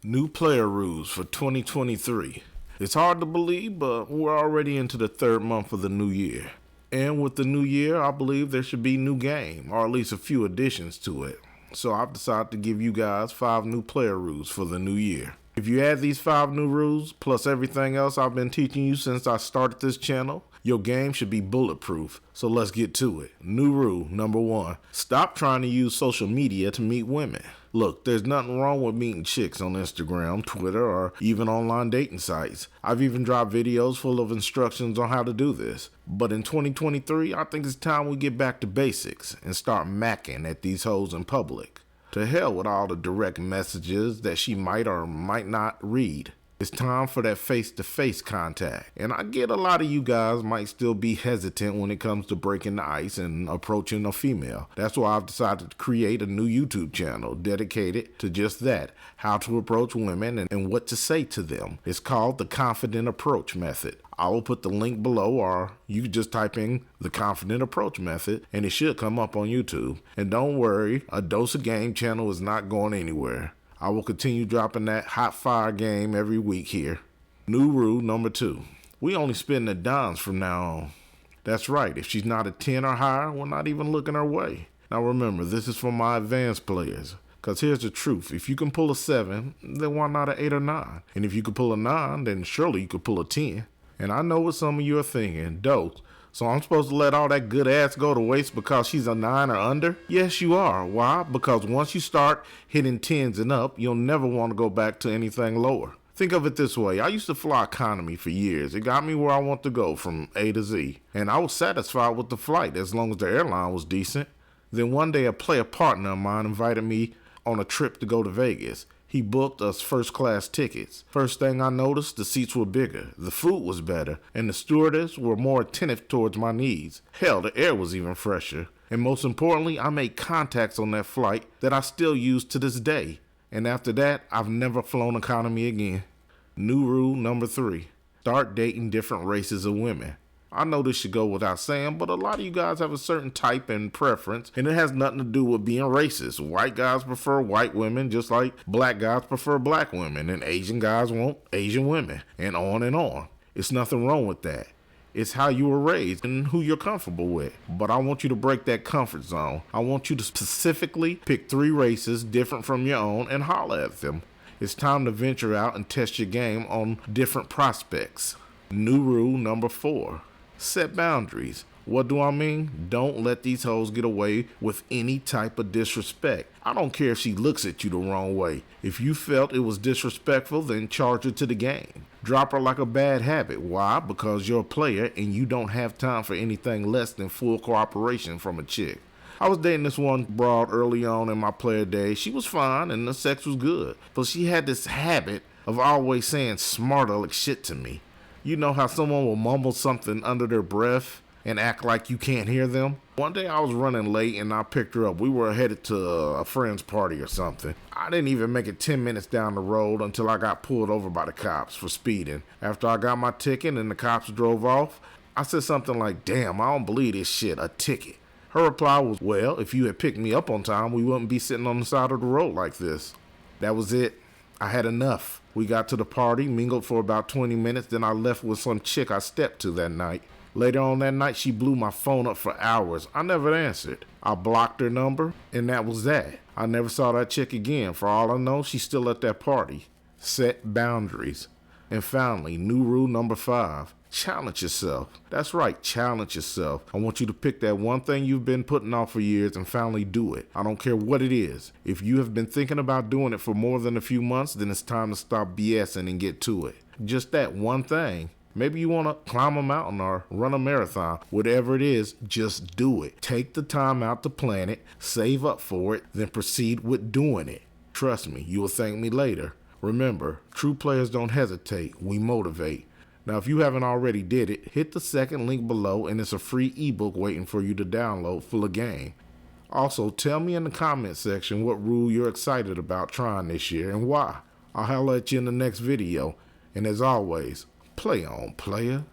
New player rules for 2023. It's hard to believe, but we're already into the third month of the new year. And with the new year, I believe there should be new game, or at least a few additions to it. So I've decided to give you guys 5 new player rules for the new year. If you add these 5 new rules, plus everything else I've been teaching you since I started this channel, your game should be bulletproof. So let's get to it. New rule number 1. Stop trying to use social media to meet women. Look, there's nothing wrong with meeting chicks on Instagram, Twitter, or even online dating sites. I've even dropped videos full of instructions on how to do this. But in 2023, I think it's time we get back to basics and start macking at these hoes in public. To hell with all the direct messages that she might or might not read. It's time for that face-to-face contact. And I get a lot of you guys might still be hesitant when it comes to breaking the ice and approaching a female. That's why I've decided to create a new YouTube channel dedicated to just that, how to approach women and what to say to them. It's called the Confident Approach Method. I will put the link below, or you can just type in the Confident Approach Method and it should come up on YouTube. And don't worry, A Dose of Game channel is not going anywhere. I will continue dropping that hot fire game every week here. New rule number 2. We only spin the dimes from now on. That's right, if she's not a 10 or higher, we're not even looking her way. Now remember, this is for my advanced players. Cause here's the truth, if you can pull a 7, then why not an 8 or 9? And if you can pull a 9, then surely you could pull a 10. And I know what some of you are thinking, dope. So I'm supposed to let all that good ass go to waste because she's a 9 or under? Yes, you are. Why? Because once you start hitting 10s and up, you'll never want to go back to anything lower. Think of it this way. I used to fly economy for years. It got me where I want to go from A to Z. And I was satisfied with the flight as long as the airline was decent. Then one day a player partner of mine invited me on a trip to go to Vegas. He booked us first class tickets. First thing I noticed, the seats were bigger, the food was better, and the stewardess were more attentive towards my needs. Hell, the air was even fresher. And most importantly, I made contacts on that flight that I still use to this day. And after that, I've never flown economy again. New rule number 3. Start dating different races of women. I know this should go without saying, but a lot of you guys have a certain type and preference, and it has nothing to do with being racist. White guys prefer white women just like black guys prefer black women, and Asian guys want Asian women, and on and on. It's nothing wrong with that. It's how you were raised and who you're comfortable with. But I want you to break that comfort zone. I want you to specifically pick 3 races different from your own and holler at them. It's time to venture out and test your game on different prospects. New rule number 4. Set boundaries. What do I mean? Don't let these hoes get away with any type of disrespect. I don't care if she looks at you the wrong way. If you felt it was disrespectful, then charge her to the game. Drop her like a bad habit. Why? Because you're a player and you don't have time for anything less than full cooperation from a chick. I was dating this one broad early on in my player days. She was fine and the sex was good, but she had this habit of always saying smart aleck shit to me. You know how someone will mumble something under their breath and act like you can't hear them? One day I was running late and I picked her up. We were headed to a friend's party or something. I didn't even make it 10 minutes down the road until I got pulled over by the cops for speeding. After I got my ticket and the cops drove off, I said something like, "Damn, I don't believe this shit, a ticket." Her reply was, "Well, if you had picked me up on time, we wouldn't be sitting on the side of the road like this." That was it. I had enough. We got to the party, mingled for about 20 minutes, then I left with some chick I stepped to that night. Later on that night, she blew my phone up for hours. I never answered. I blocked her number, and that was that. I never saw that chick again. For all I know, she's still at that party. Set boundaries. And finally, new rule number 5. Challenge yourself. That's right, challenge yourself. I want you to pick that one thing you've been putting off for years and finally do it. I don't care what it is. If you have been thinking about doing it for more than a few months, then it's time to stop BSing and get to it. Just that one thing. Maybe you want to climb a mountain or run a marathon. Whatever it is, just do it. Take the time out to plan it, save up for it, then proceed with doing it. Trust me, you will thank me later. Remember, true players don't hesitate, we motivate. Now, if you haven't already did it, hit the second link below and it's a free ebook waiting for you to download full of game. Also, tell me in the comment section what rule you're excited about trying this year and why. I'll holler at you in the next video. And as always, play on, player.